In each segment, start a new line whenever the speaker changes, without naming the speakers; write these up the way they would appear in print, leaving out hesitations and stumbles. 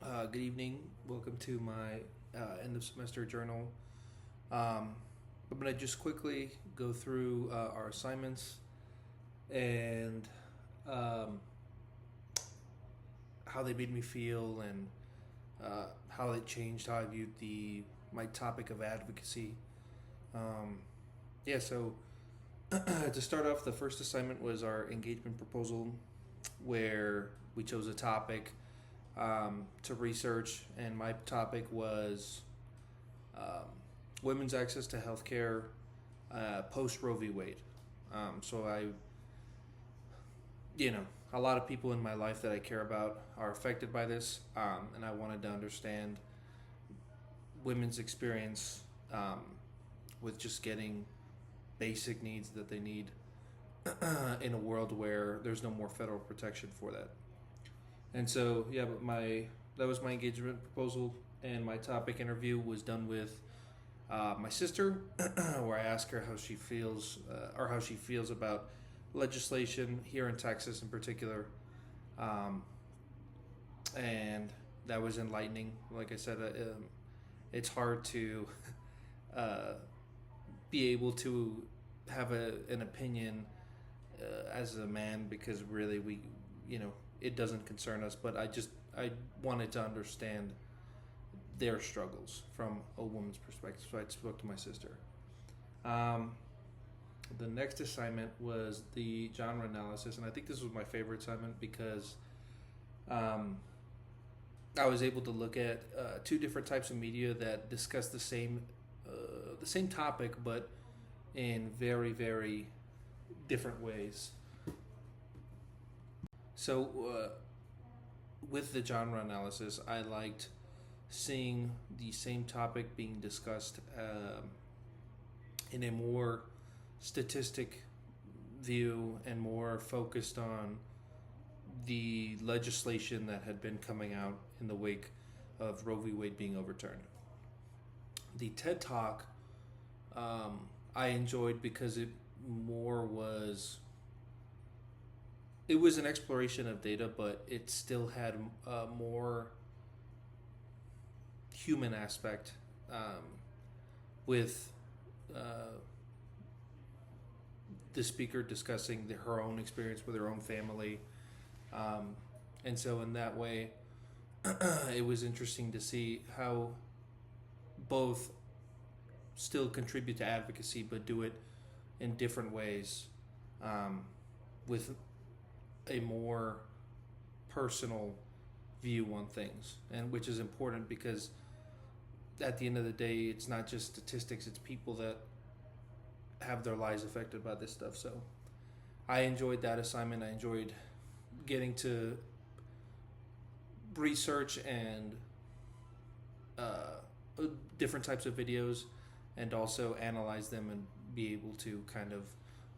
Good evening. Welcome to my end of semester journal. I'm going to just quickly go through our assignments and um, how they made me feel and how they changed how I viewed my topic of advocacy. Um, so to start off, the first assignment was our engagement proposal, where we chose a topic to research, and my topic was um, women's access to healthcare post Roe v. Wade. So a lot of people in my life that I care about are affected by this, and I wanted to understand women's experience with just getting basic needs that they need in a world where there's no more federal protection for that. And so, that was my engagement proposal, and my topic interview was done with my sister, where I asked her how she feels, about legislation here in Texas in particular, and that was enlightening. Like I said, it's hard to be able to have an opinion as a man, because really it doesn't concern us, but I wanted to understand their struggles from a woman's perspective, so I spoke to my sister. The next assignment was the genre analysis, and I think this was my favorite assignment because I was able to look at two different types of media that discuss the same topic, but in very, very different ways. So, with the genre analysis, I liked seeing the same topic being discussed in a more statistic view and more focused on the legislation that had been coming out in the wake of Roe v. Wade being overturned. The TED Talk I enjoyed because it was an exploration of data, but it still had a more human aspect, with the speaker discussing her own experience with her own family. And so in that way, it was interesting to see how both still contribute to advocacy, but do it in different ways, with a more personal view on things, and which is important because at the end of the day, it's not just statistics, it's people that have their lives affected by this stuff. So I enjoyed that assignment. I enjoyed getting to research and different types of videos, and also analyze them and be able to kind of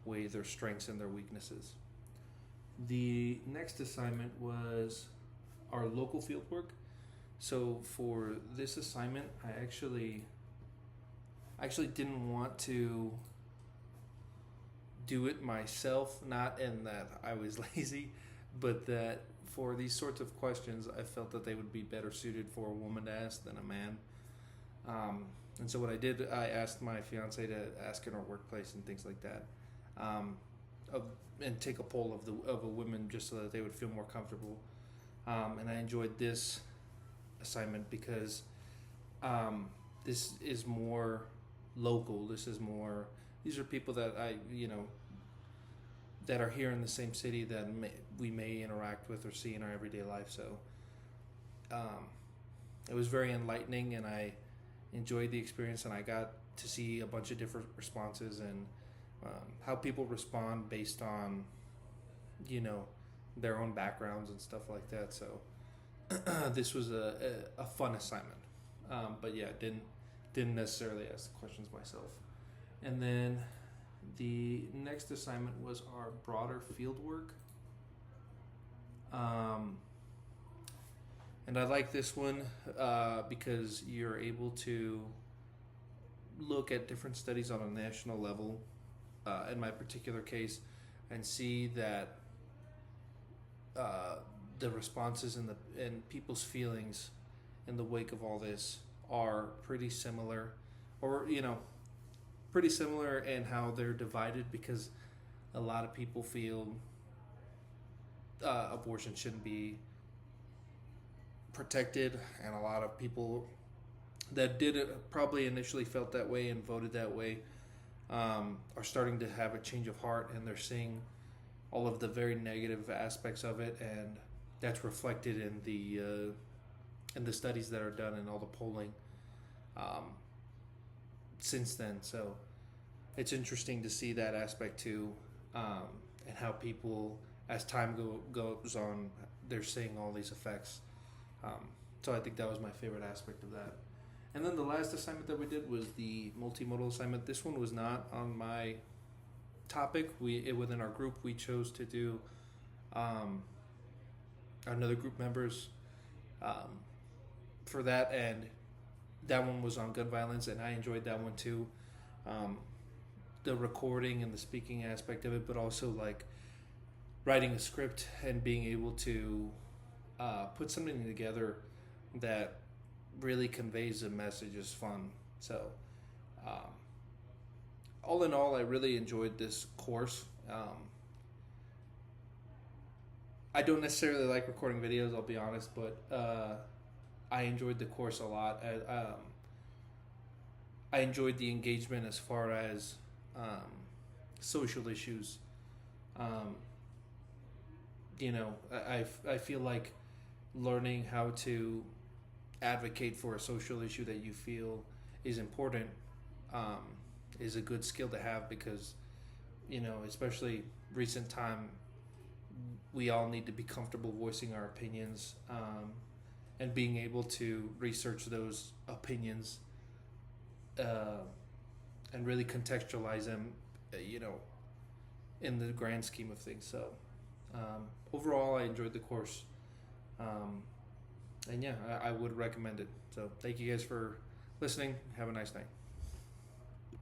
weigh their strengths and their weaknesses. The next assignment was our local fieldwork. So for this assignment, I actually didn't want to do it myself, not in that I was lazy, but that for these sorts of questions, I felt that they would be better suited for a woman to ask than a man. And so what I did, I asked my fiance to ask in our workplace and things like that, and take a poll of a woman just so that they would feel more comfortable. And I enjoyed this assignment because this is more local. These are people that that are here in the same city that we may interact with or see in our everyday life. So it was very enlightening, and I enjoyed the experience, and I got to see a bunch of different responses and how people respond based on their own backgrounds and stuff like that. So this was a fun assignment, but yeah, didn't necessarily ask the questions myself. And then the next assignment was our broader field work, and I like this one because you're able to look at different studies on a national level, in my particular case, and see that the responses and people's feelings in the wake of all this are pretty similar, or pretty similar in how they're divided, because a lot of people feel abortion shouldn't be protected, and a lot of people that did it probably initially felt that way and voted that way are starting to have a change of heart, and they're seeing all of the very negative aspects of it, and that's reflected in the studies that are done and all the polling since then. So it's interesting to see that aspect too, and how people, as time goes on, they're seeing all these effects. So I think that was my favorite aspect of that. And then the last assignment that we did was the multimodal assignment. This one was not on my topic. Within our group, we chose to do another group members for that, and that one was on gun violence, and I enjoyed that one too. The recording and the speaking aspect of it, but also like writing a script and being able to put something together that really conveys a message is fun. So all in all, I really enjoyed this course. I don't necessarily like recording videos, I'll be honest, but I enjoyed the course a lot. I enjoyed the engagement as far as social issues. I feel like learning how to advocate for a social issue that you feel is important is a good skill to have, because especially recent time, we all need to be comfortable voicing our opinions, and being able to research those opinions and really contextualize them in the grand scheme of things. So overall, I enjoyed the course. And yeah, I would recommend it. So thank you guys for listening. Have a nice night.